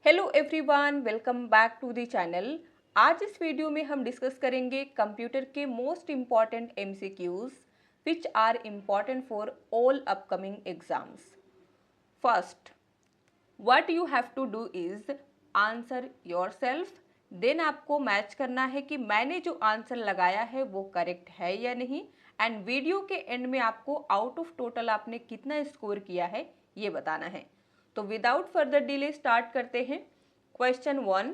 Hello everyone, welcome back to the channel. आज इस video में हम डिस्कस करेंगे कंप्यूटर के most important MCQs which are important for all upcoming exams. First, what you have to do is answer yourself. Then आपको match करना है कि मैंने जो आंसर लगाया है वो करेक्ट है या नहीं, एंड वीडियो के एंड में आपको आउट ऑफ टोटल आपने कितना स्कोर किया है ये बताना है। तो विदाउट फर्दर डिले स्टार्ट करते हैं। Question 1,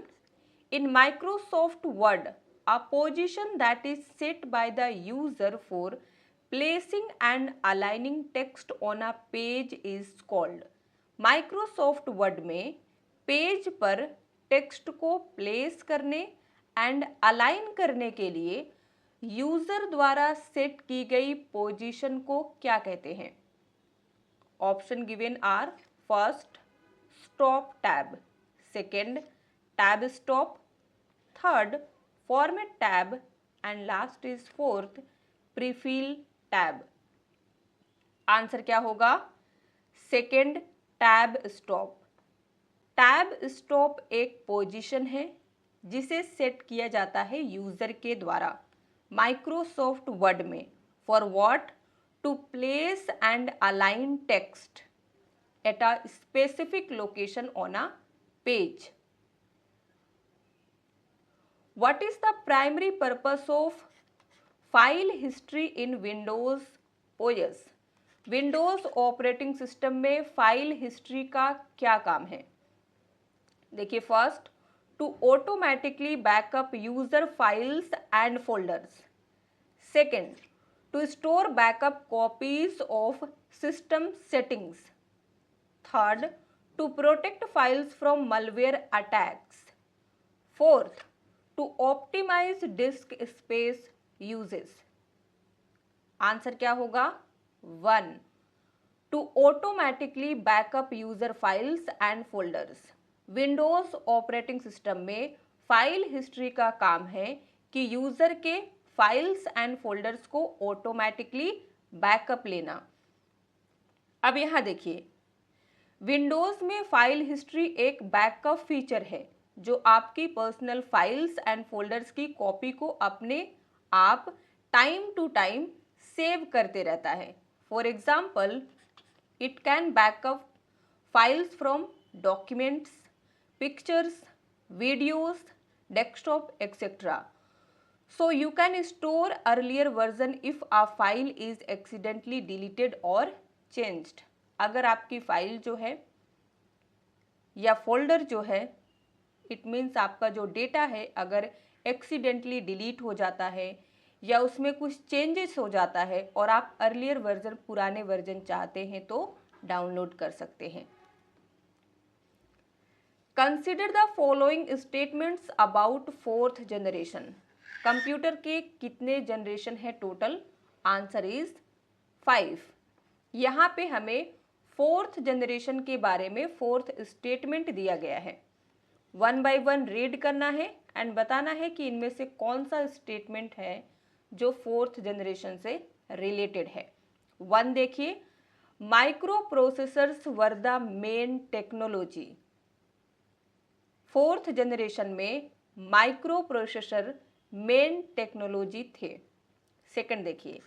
in Microsoft word a position that is set by the user for placing and aligning text on a page is called. Microsoft Word में पेज पर टेक्स्ट को प्लेस करने and align करने के लिए user द्वारा सेट की गई पोजीशन को क्या कहते हैं? Option given are first stop tab, second tab stop, third format tab and last is fourth prefill tab. Answer क्या होगा? Second tab stop. Tab stop एक पोजीशन है जिसे सेट किया जाता है यूजर के द्वारा माइक्रोसॉफ्ट वर्ड में for what? To place and align text at a specific location on a page. What is the primary purpose of file history in Windows OS? Windows operating system में file history का क्या काम है? देखिए, first, to automatically backup user files and folders. Second, to store backup copies of system settings. Third, to protect files from malware attacks. Fourth, to optimize disk space uses. Answer क्या होगा? 1, to automatically backup user files and folders. Windows operating system में file history का काम है कि user के files and folders को automatically backup लेना। अब यहां देखिए, विंडोज़ में फाइल हिस्ट्री एक बैकअप फीचर है जो आपकी पर्सनल फाइल्स एंड फोल्डर्स की कॉपी को अपने आप टाइम टू टाइम सेव करते रहता है। For example, it can backup files from documents, pictures, videos, desktop etcetera. So you can store earlier version if a file is accidentally deleted or changed. अगर आपकी file जो है या folder जो है, इट मीन्स आपका जो डेटा है, अगर एक्सीडेंटली डिलीट हो जाता है या उसमें कुछ चेंजेस हो जाता है और आप अर्लियर वर्जन, पुराने वर्जन चाहते हैं तो डाउनलोड कर सकते हैं। Consider the following statements about fourth generation. Computer के कितने जनरेशन है टोटल? Answer is 5। यहाँ पे हमें फोर्थ जनरेशन के बारे में फोर्थ स्टेटमेंट दिया गया है। 1 बाय 1 रीड करना है एंड बताना है कि इनमें से कौन सा स्टेटमेंट है जो फोर्थ जनरेशन से रिलेटेड है। 1 देखिए, micro processors were the main technology. Fourth generation में माइक्रो प्रोसेसर मेन टेक्नोलॉजी थे। सेकंड देखिए,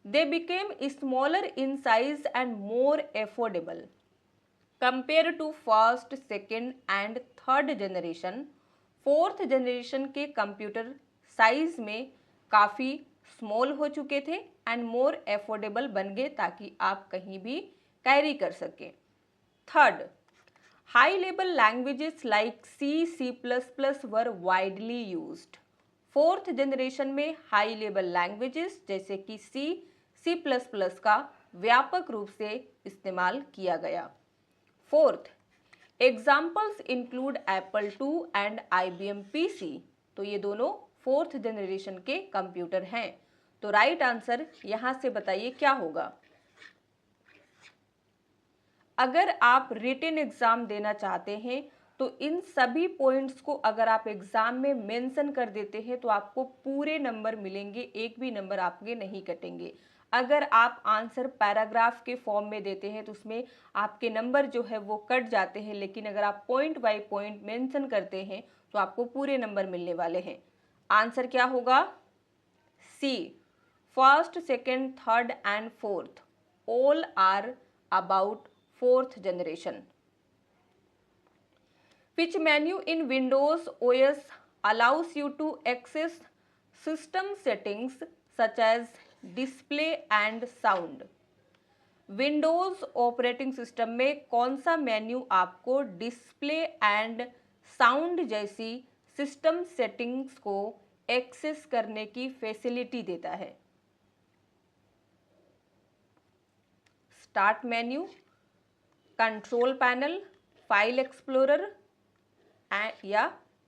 they became smaller in size and more affordable compared to first, second and third generation. Fourth generation के computer size में काफ़ी small हो चुके थे and more affordable बन गए ताकि आप कहीं भी कैरी कर सकें। Third, high level languages like C, C++ were widely used. Fourth generation में हाई लेवल लैंग्वेजेस जैसे कि C++ का व्यापक रूप से इस्तेमाल किया गया। Fourth, examples include Apple II and IBM PC। तो ये दोनों फोर्थ जनरेशन के कंप्यूटर हैं। तो राइट आंसर यहां से बताइए क्या होगा? अगर आप रिटन एग्जाम देना चाहते हैं तो इन सभी पॉइंट्स को अगर आप एग्जाम में मेंशन कर देते हैं तो आपको पूरे नंबर मिलेंगे, एक भी नंबर आपके नहीं कटेंगे। अगर आप आंसर पैराग्राफ के फॉर्म में देते हैं तो उसमें आपके नंबर जो है वो कट जाते हैं, लेकिन अगर आप पॉइंट बाय पॉइंट मेंशन करते हैं तो आपको पूरे नंबर मिलने वाले हैं। आंसर क्या होगा? C, first, second, third and fourth all are about fourth generation. Which menu in Windows OS allows you to access system settings such as display and sound? Windows operating system में कौन सा menu आपको display and sound जैसी system settings को access करने की facility देता है? Start menu, control panel, file explorer या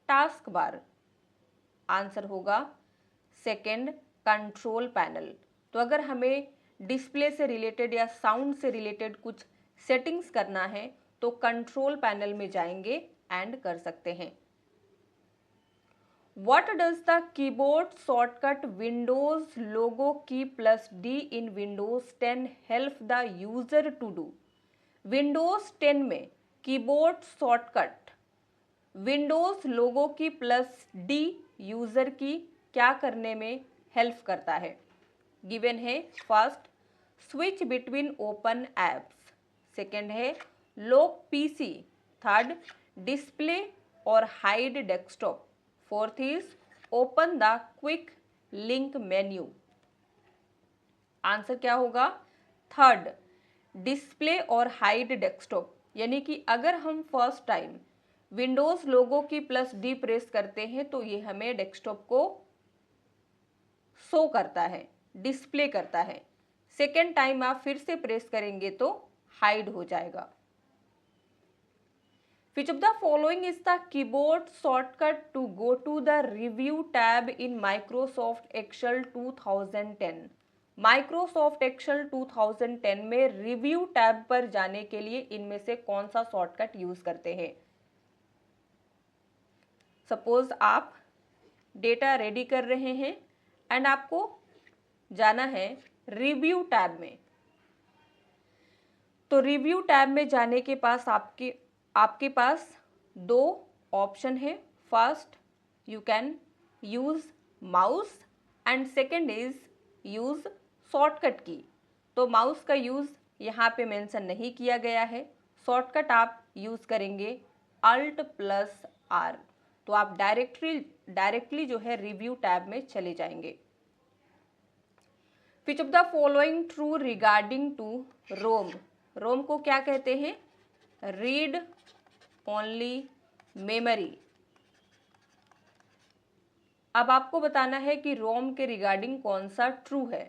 टास्क बार? आंसर होगा सेकंड, कंट्रोल पैनल। तो अगर हमें डिस्प्ले से रिलेटेड या साउंड से रिलेटेड कुछ सेटिंग्स करना है तो कंट्रोल पैनल में जाएंगे एंड कर सकते हैं। What does the keyboard shortcut Windows logo key plus D in Windows 10 help the user to do? Windows 10 में कीबोर्ड शॉर्टकट विंडोज लोगो की प्लस डी यूजर की क्या करने में हेल्प करता है? गिवन है first, switch between open apps, second है लॉक पीसी, थर्ड डिस्प्ले और hide desktop, fourth is open the quick link menu. Answer क्या होगा? थर्ड, डिस्प्ले और हाइड डेस्कटॉप। यानी कि अगर हम फर्स्ट टाइम विंडोज लोगो की प्लस डी प्रेस करते हैं तो ये हमें डेस्कटॉप को शो करता है, डिस्प्ले करता है। सेकेंड टाइम आप फिर से प्रेस करेंगे तो हाइड हो जाएगा। Which of the following is the keyboard shortcut to go to the review tab in Microsoft Excel 2010? Microsoft Excel 2010 में रिव्यू टैब पर जाने के लिए इनमें से कौन सा शॉर्टकट यूज करते हैं? सपोज आप डेटा रेडी कर रहे हैं एंड आपको जाना है रिव्यू टैब में। तो रिव्यू टैब में जाने के पास आपके पास दो ऑप्शन है। First, you can use mouse and second is use shortcut की। तो माउस का यूज यहाँ पे मेंशन नहीं किया गया है। शॉर्टकट आप यूज करेंगे अल्ट प्लस आर। तो आप डायरेक्टली जो है रिव्यू टैब में चले जाएंगे। Which of the following true regarding to रोम? रोम को क्या कहते हैं? Read only memory. अब आपको बताना है कि रोम के रिगार्डिंग कौन सा ट्रू है।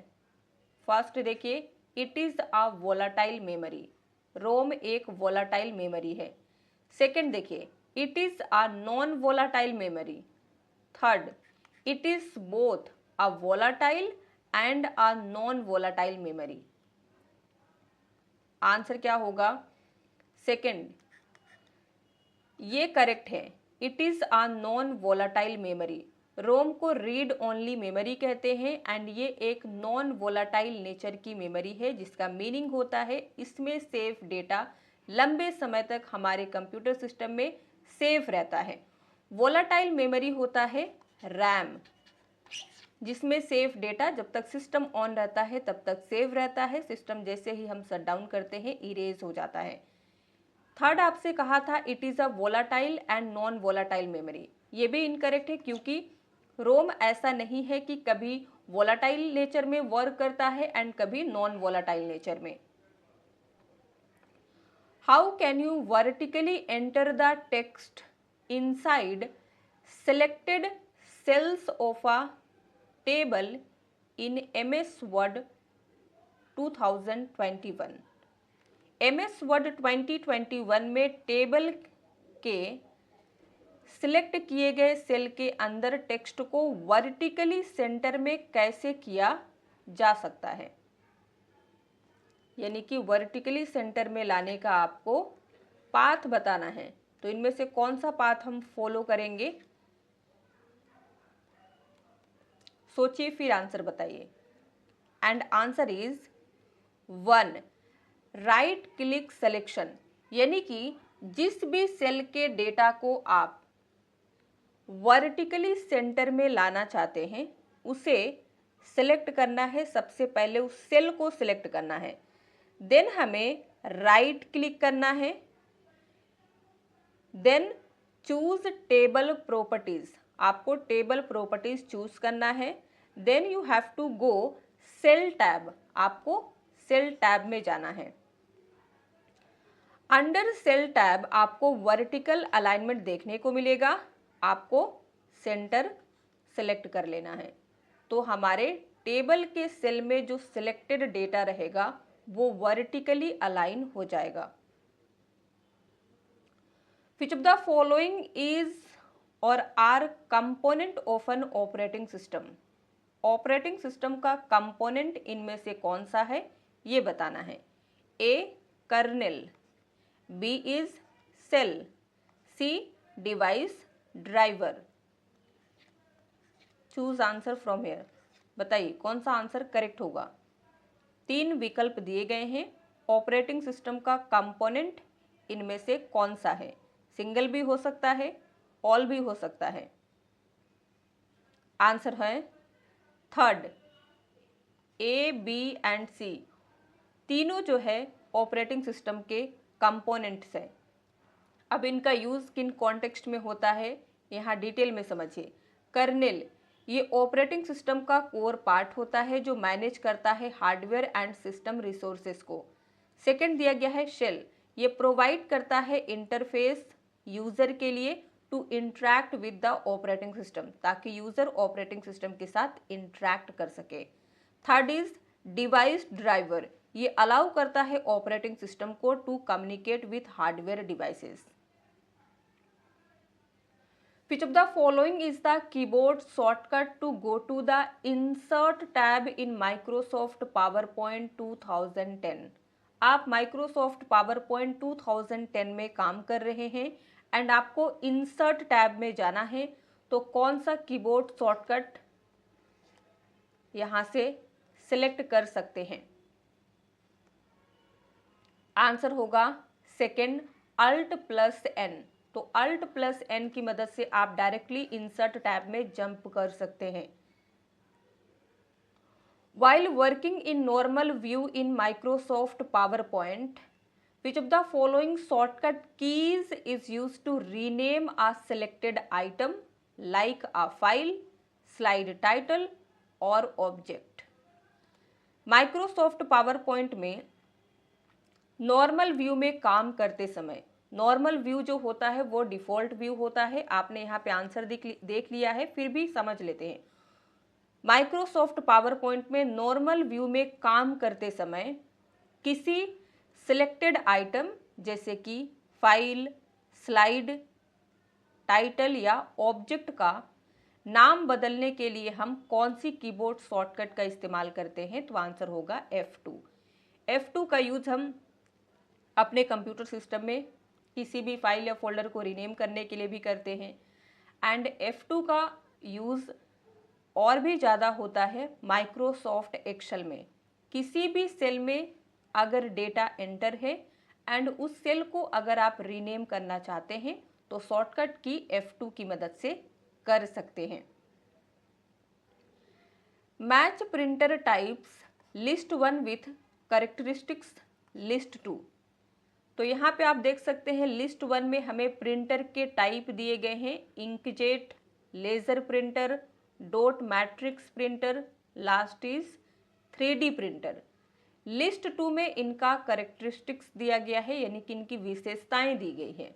फर्स्ट देखिए, it is a volatile memory. ROM एक वोलाटाइल मेमोरी है। सेकेंड देखिए, it is a non volatile memory. Third, it is both a volatile and a non volatile memory. Answer क्या होगा? सेकेंड, ये करेक्ट है। It is a non volatile memory. ROM को read only memory कहते हैं and ये एक non volatile nature की मेमोरी है, जिसका मीनिंग होता है इसमें सेफ डेटा लंबे समय तक हमारे कंप्यूटर सिस्टम में सेफ रहता है। वोलाटाइल मेमोरी होता है रैम, जिसमें सेफ डेटा जब तक सिस्टम ऑन रहता है तब तक सेव रहता है। सिस्टम जैसे ही हम शट डाउन करते हैं इरेज हो जाता है। थर्ड आपसे कहा था it is a volatile and non volatile memory. ये भी इनकरेक्ट है, क्योंकि रोम ऐसा नहीं है कि कभी वोलाटाइल नेचर में वर्क करता है एंड कभी नॉन वोलाटाइल नेचर में। How can you vertically enter the text inside selected cells of a table in MS Word 2021? MS Word 2021 में टेबल के सिलेक्ट किए गए सेल के अंदर टेक्स्ट को वर्टिकली सेंटर में कैसे किया जा सकता है? यानी कि वर्टिकली सेंटर में लाने का आपको पाथ बताना है। तो इनमें से कौन सा पाथ हम फॉलो करेंगे? सोचिए फिर आंसर बताइए। And answer is 1 right click selection, यानी कि जिस भी सेल के डेटा को आप वर्टिकली सेंटर में लाना चाहते हैं उसे सिलेक्ट करना है। सबसे पहले उस सेल को सिलेक्ट करना है, देन हमें राइट क्लिक करना है, देन चूज टेबल प्रॉपर्टीज, आपको टेबल प्रॉपर्टीज चूज करना है, then you have to go cell tab, आपको सेल टैब में जाना है। अंडर सेल टैब आपको वर्टिकल अलाइनमेंट देखने को मिलेगा, आपको सेंटर सेलेक्ट कर लेना है। तो हमारे टेबल के सेल में जो सिलेक्टेड डेटा रहेगा वो वर्टिकली अलाइन हो जाएगा। Which of the following is और are component of an operating system? Operating system का कंपोनेंट इनमें से कौन सा है ये बताना है। A kernel, B is shell, C device, driver. Choose answer from here, बताइए कौन सा आंसर करेक्ट होगा। 3 विकल्प दिए गए हैं, ऑपरेटिंग सिस्टम का कंपोनेंट इनमें से कौन सा है। सिंगल भी हो सकता है, ऑल भी हो सकता है। आंसर है थर्ड, ए बी एंड सी, तीनों जो है ऑपरेटिंग सिस्टम के कंपोनेंट्स हैं। अब इनका यूज़ किन कॉन्टेक्स्ट में होता है यहाँ डिटेल में समझिए। कर्नेल ये ऑपरेटिंग सिस्टम का कोर पार्ट होता है जो मैनेज करता है हार्डवेयर एंड सिस्टम रिसोर्सेज को। सेकंड दिया गया है शेल, ये प्रोवाइड करता है इंटरफेस यूजर के लिए to interact with the operating system, ताकि यूजर ऑपरेटिंग सिस्टम के साथ इंटरैक्ट कर सके। थर्ड इज डिवाइस ड्राइवर, ये अलाउ करता है ऑपरेटिंग सिस्टम को to communicate with hardware devices. Which of the following is the keyboard shortcut to go to the Insert tab in Microsoft PowerPoint 2010? आप Microsoft PowerPoint 2010 में काम कर रहे हैं एंड आपको इंसर्ट टैब में जाना है, तो कौन सा कीबोर्ड शॉर्टकट यहां से सिलेक्ट कर सकते हैं। आंसर होगा सेकेंड, Alt+N। तो Alt+N की मदद से आप डायरेक्टली इंसर्ट टैब में जंप कर सकते हैं। While working in normal view in Microsoft PowerPoint, which of the following shortcut keys is used to rename a selected item like a file, slide title or object? Microsoft PowerPoint में normal view में काम करते समय, normal view जो होता है वो default view होता है। आपने यहाँ पे आंसर देख लिया है, फिर भी समझ लेते हैं। माइक्रोसॉफ्ट पावर पॉइंट में नॉर्मल व्यू में काम करते समय किसी सिलेक्टेड आइटम जैसे कि फाइल, स्लाइड, टाइटल या ऑब्जेक्ट का नाम बदलने के लिए हम कौन सी कीबोर्ड शॉर्टकट का इस्तेमाल करते हैं, तो आंसर होगा F2। F2 का यूज हम अपने कंप्यूटर सिस्टम में किसी भी फाइल या फोल्डर को रीनेम करने के लिए भी करते हैं। एंड F2 का यूज़ और भी ज़्यादा होता है माइक्रोसॉफ्ट एक्सेल में। किसी भी सेल में अगर डेटा एंटर है एंड उस सेल को अगर आप रीनेम करना चाहते हैं तो शॉर्टकट की F2 की मदद से कर सकते हैं। Match printer types list 1 with characteristics list 2। तो यहाँ पे आप देख सकते हैं लिस्ट 1 में हमें प्रिंटर के टाइप दिए गए हैं, inkjet, laser printer, dot matrix printer, last is 3D printer. List 2 में इनका करेक्टरिस्टिक्स दिया गया है, यानी कि इनकी विशेषताएं दी गई हैं।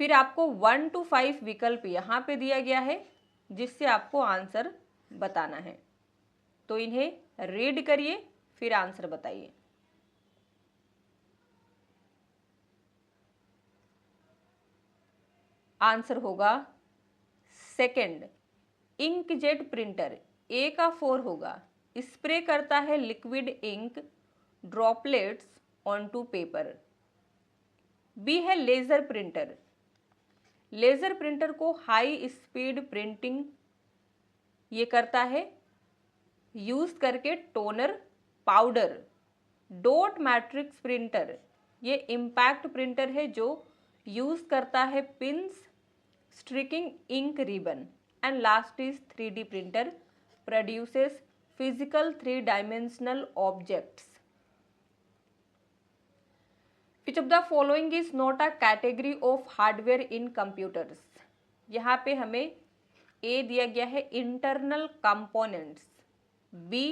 फिर आपको 1 to 5 विकल्प यहाँ पे दिया गया है जिससे आपको आंसर बताना है। तो इन्हें रीड करिए फिर आंसर बताइए। आंसर होगा सेकंड, इंकजेट प्रिंटर। ए का 4 होगा, स्प्रे करता है liquid ink droplets onto paper. B है लेज़र प्रिंटर। लेज़र प्रिंटर को हाई स्पीड प्रिंटिंग ये करता है यूज करके toner powder. Dot matrix printer, ये इम्पैक्ट प्रिंटर है जो यूज करता है pins, striking ink ribbon. And last is 3D printer, produces physical 3 dimensional objects. Which of the following is not a category of hardware in computers. यहाँ पे हमें A दिया गया है internal components, B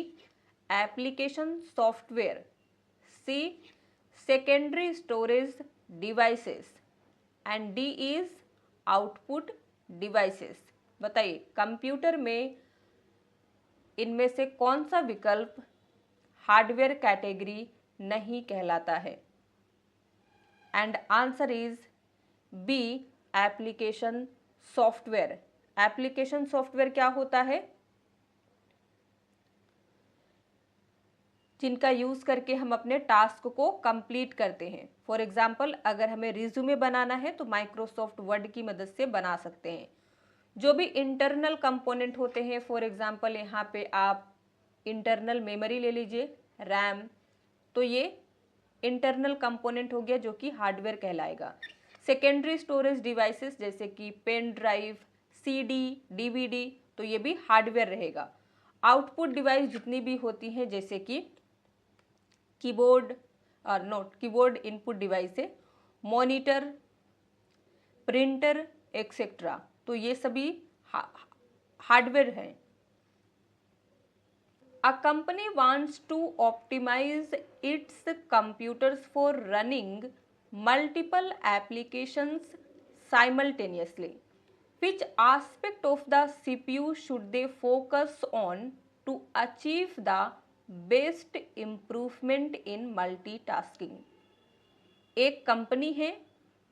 application software, C secondary storage devices and D is output devices. बताइए computer में इनमें से कौन सा विकल्प हार्डवेयर कैटेगरी नहीं कहलाता है? And answer is B application software. Application software क्या होता है? जिनका यूज करके हम अपने टास्क को कंप्लीट करते हैं। फॉर एग्जाम्पल अगर हमें रिज्यूमे बनाना है तो माइक्रोसॉफ्ट वर्ड की मदद से बना सकते हैं। जो भी इंटरनल कंपोनेंट होते हैं, फॉर एग्जाम्पल यहाँ पे आप इंटरनल मेमोरी ले लीजिए, रैम, तो ये इंटरनल कंपोनेंट हो गया जो कि हार्डवेयर कहलाएगा। सेकेंडरी स्टोरेज डिवाइसेस जैसे कि पेन ड्राइव, सीडी, डीवीडी, तो ये भी हार्डवेयर रहेगा। आउटपुट डिवाइस जितनी भी होती हैं जैसे कि कीबोर्ड कीबोर्ड इनपुट डिवाइस है, मॉनिटर, प्रिंटर एक्सेट्रा, तो ये सभी हार्डवेयर हैं। A company wants to optimize its computers for running multiple applications simultaneously. Which aspect of the CPU should they focus on to achieve the best improvement in multitasking? एक company है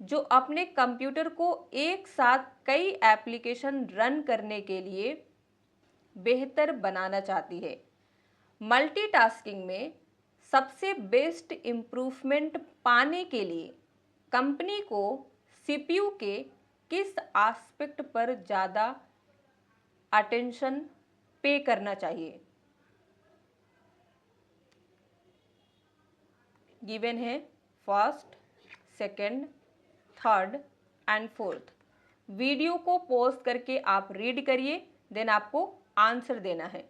जो अपने computer को एक साथ कई application run करने के लिए बेहतर बनाना चाहती है। मल्टीटास्किंग में सबसे बेस्ट इम्प्रूवमेंट पाने के लिए कंपनी को सीपीयू के किस एस्पेक्ट पर ज़्यादा अटेंशन पे करना चाहिए? गिवन है first, second, third and fourth. Video को पॉज करके आप रीड करिए, देन आपको आंसर देना है।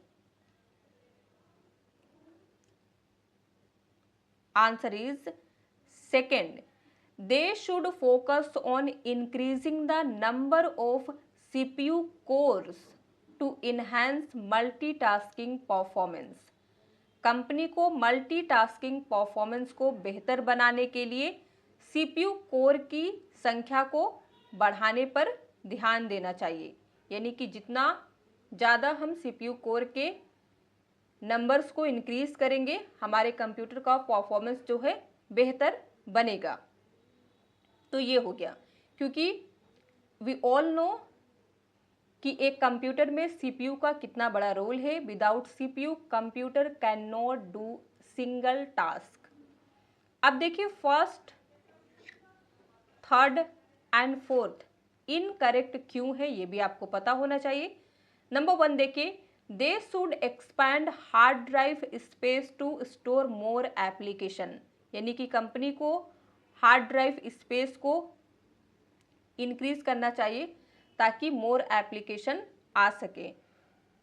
Answer is second. They should focus on increasing the number of CPU cores to enhance multitasking performance. Company को मल्टीटास्किंग परफॉर्मेंस को बेहतर बनाने के लिए सीपीयू कोर की संख्या को बढ़ाने पर ध्यान देना चाहिए। यानी कि जितना ज़्यादा हम सीपीयू कोर के नंबर्स को इंक्रीज करेंगे, हमारे कंप्यूटर का परफॉर्मेंस जो है बेहतर बनेगा। तो ये हो गया, क्योंकि वी ऑल नो कि एक कंप्यूटर में सीपीयू का कितना बड़ा रोल है। Without CPU computer can not do single task. अब देखिए first, third and fourth incorrect क्यों है, ये भी आपको पता होना चाहिए। नंबर 1 देखिए, they should expand hard drive space to store more application. यानी कि कंपनी को हार्ड ड्राइव स्पेस को इंक्रीज करना चाहिए ताकि मोर एप्लीकेशन आ सके।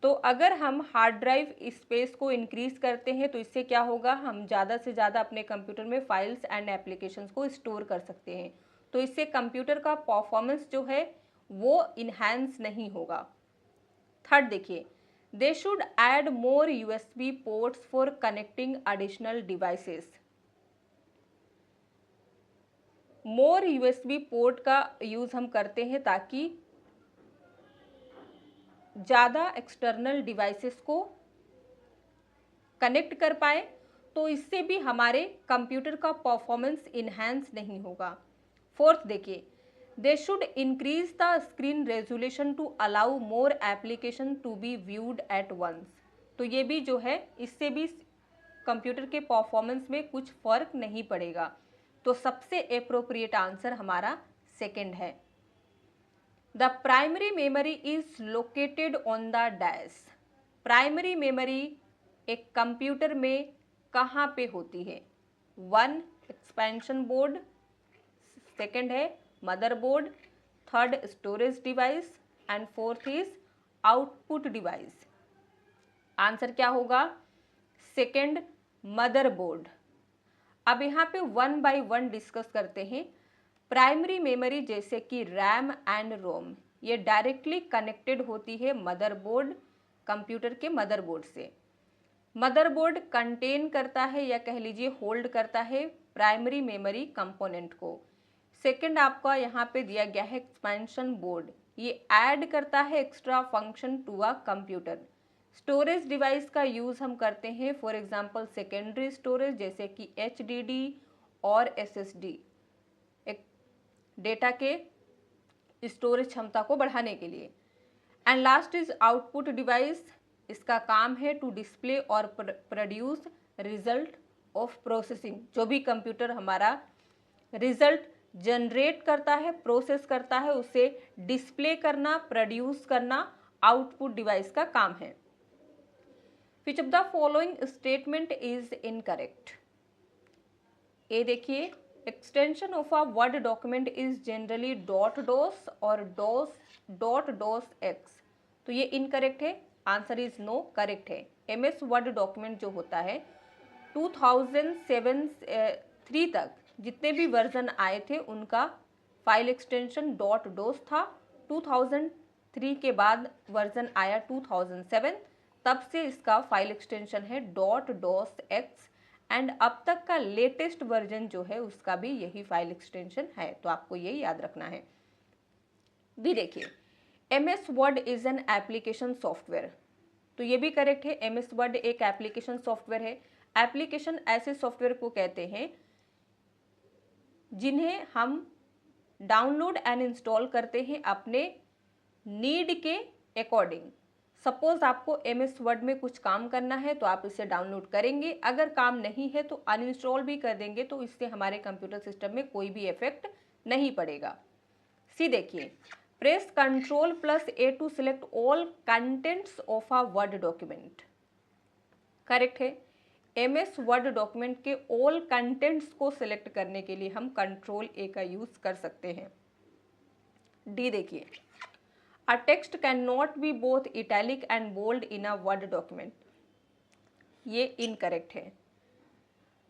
तो अगर हम हार्ड ड्राइव स्पेस को इंक्रीज करते हैं तो इससे क्या होगा, हम ज़्यादा से ज़्यादा अपने कंप्यूटर में फाइल्स एंड एप्लीकेशंस को स्टोर कर सकते हैं। तो इससे कंप्यूटर का परफॉर्मेंस जो है वो इन्हांस नहीं होगा। थर्ड देखिए, they should add more USB ports for connecting additional devices. More USB port का यूज़ हम करते हैं ताकि ज़्यादा एक्सटर्नल डिवाइसेस को कनेक्ट कर पाए, तो इससे भी हमारे कंप्यूटर का परफॉर्मेंस इन्हांस नहीं होगा। फोर्थ देखिए, they should increase the screen resolution to allow more application to be viewed at once. तो ये भी जो है, इससे भी कंप्यूटर के परफॉर्मेंस में कुछ फर्क नहीं पड़ेगा। तो सबसे एप्रोप्रिएट आंसर हमारा सेकंड है। The primary memory is located on the dash. Primary memory एक कंप्यूटर में कहाँ पे होती है? 1 एक्सपेंशन बोर्ड, सेकंड है motherboard, third storage device and fourth is output device. Answer क्या होगा? Second, motherboard. अब यहाँ पे 1 बाय 1 डिस्कस करते हैं। प्राइमरी मेमोरी जैसे कि रैम एंड रोम, ये डायरेक्टली कनेक्टेड होती है मदरबोर्ड, कंप्यूटर के मदरबोर्ड से। मदरबोर्ड कंटेन करता है या कह लीजिए होल्ड करता है प्राइमरी मेमोरी कंपोनेंट को। सेकंड आपका यहाँ पे दिया गया है एक्सपेंशन बोर्ड, ये ऐड करता है extra function to a computer. Storage device का यूज़ हम करते हैं फॉर एग्जांपल सेकेंडरी स्टोरेज जैसे कि HDD और SSD, एक डेटा के स्टोरेज क्षमता को बढ़ाने के लिए। And last is output device, इसका काम है टू डिस्प्ले और प्रोड्यूस रिजल्ट ऑफ प्रोसेसिंग। जो भी कंप्यूटर हमारा रिजल्ट जनरेट करता है, प्रोसेस करता है, उसे डिस्प्ले करना, प्रोड्यूस करना आउटपुट डिवाइस का काम है। Which of the following statement is incorrect? ए देखिए, extension of a word document is generally .dos और .docx, तो ये इनकरेक्ट है। आंसर इज नो, करेक्ट है। MS वर्ड डॉक्यूमेंट जो होता है 2003 तक जितने भी वर्जन आए थे उनका फाइल एक्सटेंशन .dos था। 2003 के बाद वर्जन आया 2007, तब से इसका फाइल एक्सटेंशन है .docx एंड अब तक का लेटेस्ट वर्जन जो है उसका भी यही फाइल एक्सटेंशन है, तो आपको ये याद रखना है। भी देखिए, MS word is an application software, तो ये भी करेक्ट है। MS वर्ड एक एप्लीकेशन सॉफ्टवेयर है। एप्लीकेशन ऐसे सॉफ्टवेयर को कहते हैं जिन्हें हम डाउनलोड एंड इंस्टॉल करते हैं अपने नीड के अकॉर्डिंग। सपोज आपको MS वर्ड में कुछ काम करना है तो आप इसे डाउनलोड करेंगे, अगर काम नहीं है तो अनइंस्टॉल भी कर देंगे, तो इससे हमारे कंप्यूटर सिस्टम में कोई भी इफेक्ट नहीं पड़ेगा। सी देखिए, press Ctrl+A to select all contents of a word document, correct है। MS वर्ड डॉक्यूमेंट के ऑल कंटेंट्स को सिलेक्ट करने के लिए हम Ctrl+A का यूज कर सकते हैं। डी देखिए, A text cannot be both italic and bold in a word document, ये इनकरेक्ट है,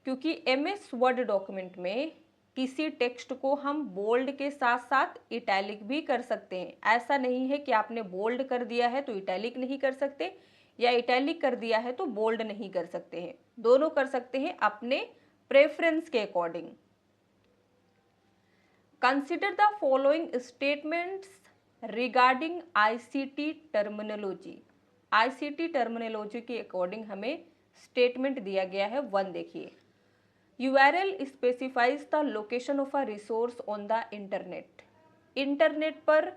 क्योंकि MS वर्ड डॉक्यूमेंट में किसी टेक्स्ट को हम बोल्ड के साथ साथ इटैलिक भी कर सकते हैं। ऐसा नहीं है कि आपने बोल्ड कर दिया है तो इटैलिक नहीं कर सकते, या इटैलिक कर दिया है तो बोल्ड नहीं कर सकते हैं, दोनों कर सकते हैं अपने प्रेफरेंस के according. Consider the following statements regarding ICT terminology. ICT terminology के अकॉर्डिंग हमें स्टेटमेंट दिया गया है। 1 देखिए, URL specifies the location of a resource on the internet. Internet पर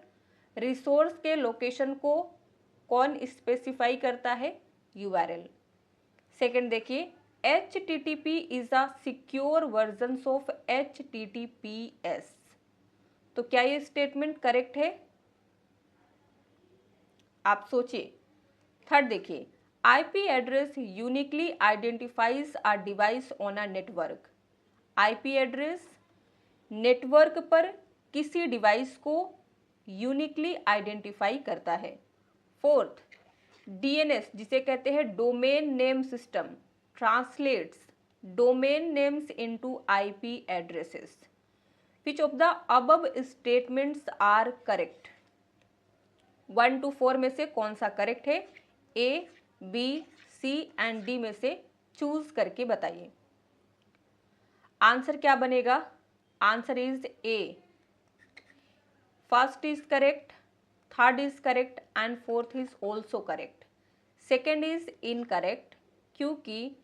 रिसोर्स के लोकेशन को कौन स्पेसिफाई करता है? URL। सेकंड देखिए, HTTP is a secure version of HTTPS, तो क्या ये स्टेटमेंट करेक्ट है? आप सोचिए। थर्ड देखिए, IP address uniquely identifies a device on a network. IP address network पर किसी डिवाइस को यूनिकली आइडेंटिफाई करता है। फोर्थ, DNS जिसे कहते हैं domain name system, translates domain names into IP addresses. Which of the above statements are correct? 1 to 4 में से कौन सा करेक्ट है? A, B, C and D में से चूज करके बताइए। आंसर क्या बनेगा? Answer is A। First is correct, third is correct and fourth is also correct. Second is incorrect, क्योंकि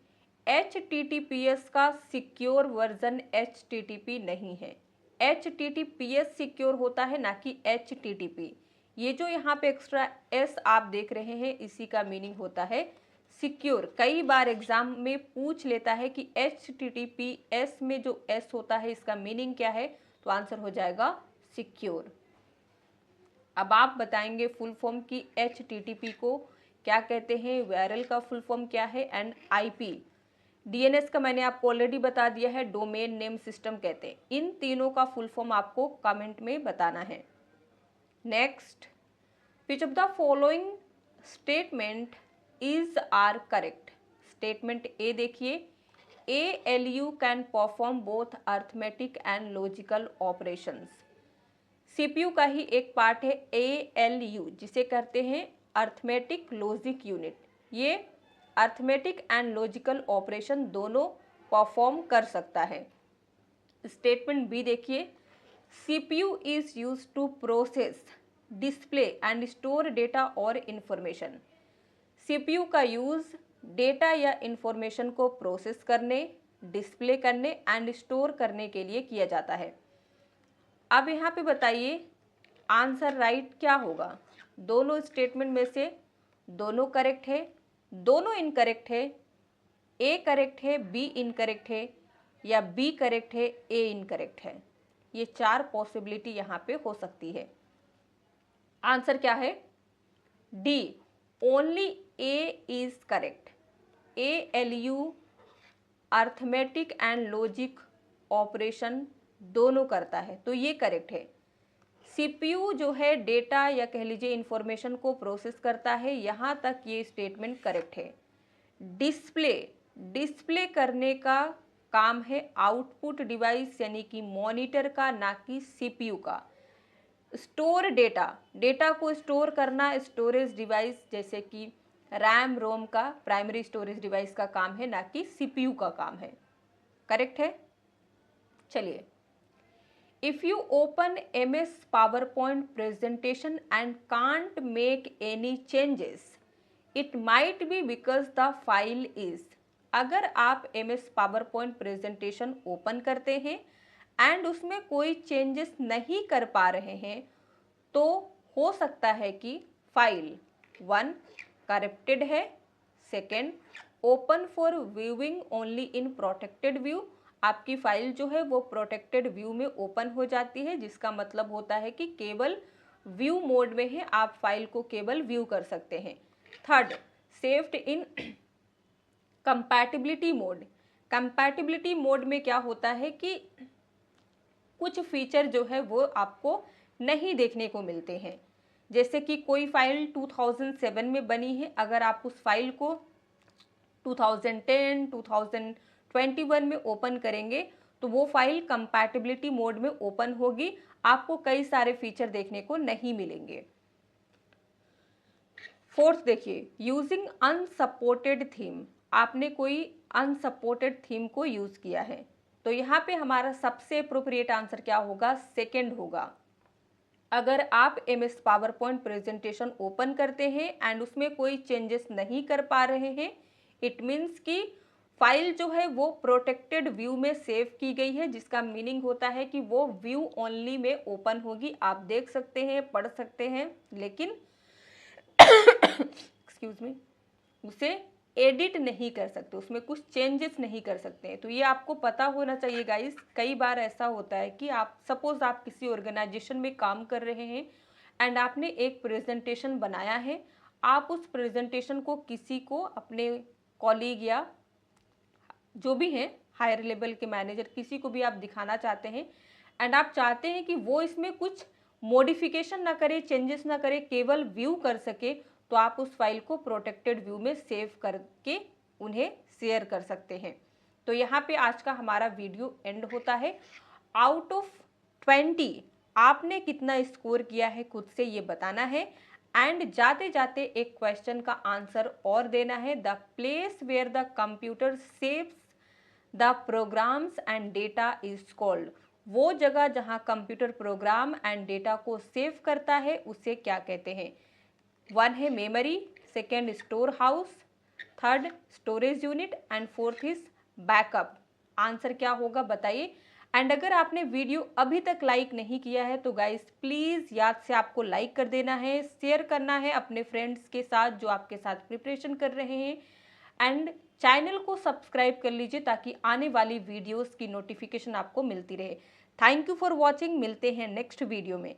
HTTPS का सिक्योर वर्जन HTTP नहीं है। HTTPS सिक्योर होता है, ना कि HTTP। ये जो यहाँ पे एक्स्ट्रा S आप देख रहे हैं, इसी का मीनिंग होता है सिक्योर। कई बार एग्जाम में पूछ लेता है कि HTTPS में जो S होता है इसका मीनिंग क्या है, तो आंसर हो जाएगा सिक्योर। अब आप बताएंगे फुल फॉर्म की HTTP को क्या कहते हैं, यूआरएल का फुल फॉर्म क्या है, एंड आईपी। डीएनएस का मैंने आपको ऑलरेडी बता दिया है, डोमेन नेम सिस्टम कहते हैं। इन तीनों का फुल फॉर्म आपको कमेंट में बताना है। Next, which of the following statement is are correct. Statement A देखिए, ALU can perform both arithmetic and logical operations. CPU का ही एक पार्ट है ALU, जिसे कहते हैं अर्थमेटिक लॉजिक यूनिट। ये अर्थमेटिक एंड लॉजिकल ऑपरेशन दोनों परफॉर्म कर सकता है। स्टेटमेंट बी देखिए, CPU is use to process, display and store data और इंफॉर्मेशन। CPU का यूज डेटा या इंफॉर्मेशन को प्रोसेस करने, डिस्प्ले करने एंड स्टोर करने के लिए किया जाता है। अब यहाँ पे बताइए आंसर राइट क्या होगा। दोनों स्टेटमेंट में से दोनों करेक्ट है, दोनों इनकरेक्ट है, ए करेक्ट है, बी इनकरेक्ट है, या बी करेक्ट है, ए इनकरेक्ट है। ये चार पॉसिबिलिटी यहाँ पे हो सकती है। आंसर क्या है, D, only A is correct. ALU arithmetic and logic operation दोनों करता है, तो ये करेक्ट है। CPU जो है डेटा या कह लीजिए इंफॉर्मेशन को प्रोसेस करता है, यहाँ तक ये स्टेटमेंट करेक्ट है। डिस्प्ले करने का काम है आउटपुट डिवाइस यानी कि मॉनिटर का, ना कि CPU का। स्टोर डेटा को स्टोर करना स्टोरेज डिवाइस जैसे कि रैम रोम का, प्राइमरी स्टोरेज डिवाइस का काम है, ना कि CPU का काम है। करेक्ट है। चलिए, if you open MS PowerPoint presentation and can't make any changes, it might be because the file is। अगर आप MS PowerPoint presentation ओपन करते हैं एंड उसमें कोई चेंजेस नहीं कर पा रहे हैं, तो हो सकता है कि फाइल 1 करप्टेड है, second open for viewing only in protected view. आपकी फाइल जो है वो प्रोटेक्टेड व्यू में ओपन हो जाती है, जिसका मतलब होता है कि केवल व्यू मोड में है, आप फाइल को केवल व्यू कर सकते हैं। Third, saved in compatibility mode. Compatibility mode में क्या होता है कि कुछ फीचर जो है वो आपको नहीं देखने को मिलते हैं। जैसे कि कोई फाइल 2007 में बनी है, अगर आप उस फाइल को 2010, 2021 में ओपन करेंगे तो वो फाइल कंपैटिबिलिटी मोड में ओपन होगी, आपको कई सारे फीचर देखने को नहीं मिलेंगे। फोर्थ देखिए, यूजिंग अनसपोर्टेड थीम। आपने कोई अनसपोर्टेड थीम को यूज किया है, तो यहाँ पे हमारा सबसे अप्रोप्रिएट आंसर क्या होगा, सेकेंड होगा। अगर आप MS PowerPoint प्रेजेंटेशन ओपन करते हैं एंड उसमें कोई चेंजेस नहीं कर पा रहे हैं, इट मीन्स कि फाइल जो है वो प्रोटेक्टेड व्यू में सेव की गई है, जिसका मीनिंग होता है कि वो व्यू ओनली में ओपन होगी। आप देख सकते हैं, पढ़ सकते हैं, लेकिन एक्सक्यूज मी, उसे एडिट नहीं कर सकते, उसमें कुछ चेंजेस नहीं कर सकते हैं। तो ये आपको पता होना चाहिए गाइस। कई बार ऐसा होता है कि आप सपोज आप किसी ऑर्गेनाइजेशन में काम कर रहे हैं एंड आपने एक प्रेजेंटेशन बनाया है, आप उस प्रेजेंटेशन को किसी को, अपने कॉलीग या जो भी हैं हायर लेवल के मैनेजर, किसी को भी आप दिखाना चाहते हैं एंड आप चाहते हैं कि वो इसमें कुछ मॉडिफिकेशन ना करे, चेंजेस ना करे, केवल व्यू कर सके, तो आप उस फाइल को प्रोटेक्टेड व्यू में सेव करके उन्हें शेयर कर सकते हैं। तो यहाँ पे आज का हमारा वीडियो एंड होता है। आउट ऑफ 20 आपने कितना स्कोर किया है खुद से ये बताना है, एंड जाते जाते एक क्वेश्चन का आंसर और देना है। The place where the computer saves the programs and data is called. वो जगह जहाँ कंप्यूटर प्रोग्राम एंड डेटा को सेव करता है उसे क्या कहते हैं। 1 है memory, second store house, third storage unit and fourth is backup. Answer क्या होगा बताइए। एंड अगर आपने वीडियो अभी तक लाइक नहीं किया है तो गाइस प्लीज़ याद से आपको लाइक कर देना है, शेयर करना है अपने फ्रेंड्स के साथ जो आपके साथ प्रिपरेशन कर रहे हैं, एंड चैनल को सब्सक्राइब कर लीजिए ताकि आने वाली वीडियोस की नोटिफिकेशन आपको मिलती रहे। Thank you for watching. मिलते हैं नेक्स्ट वीडियो में।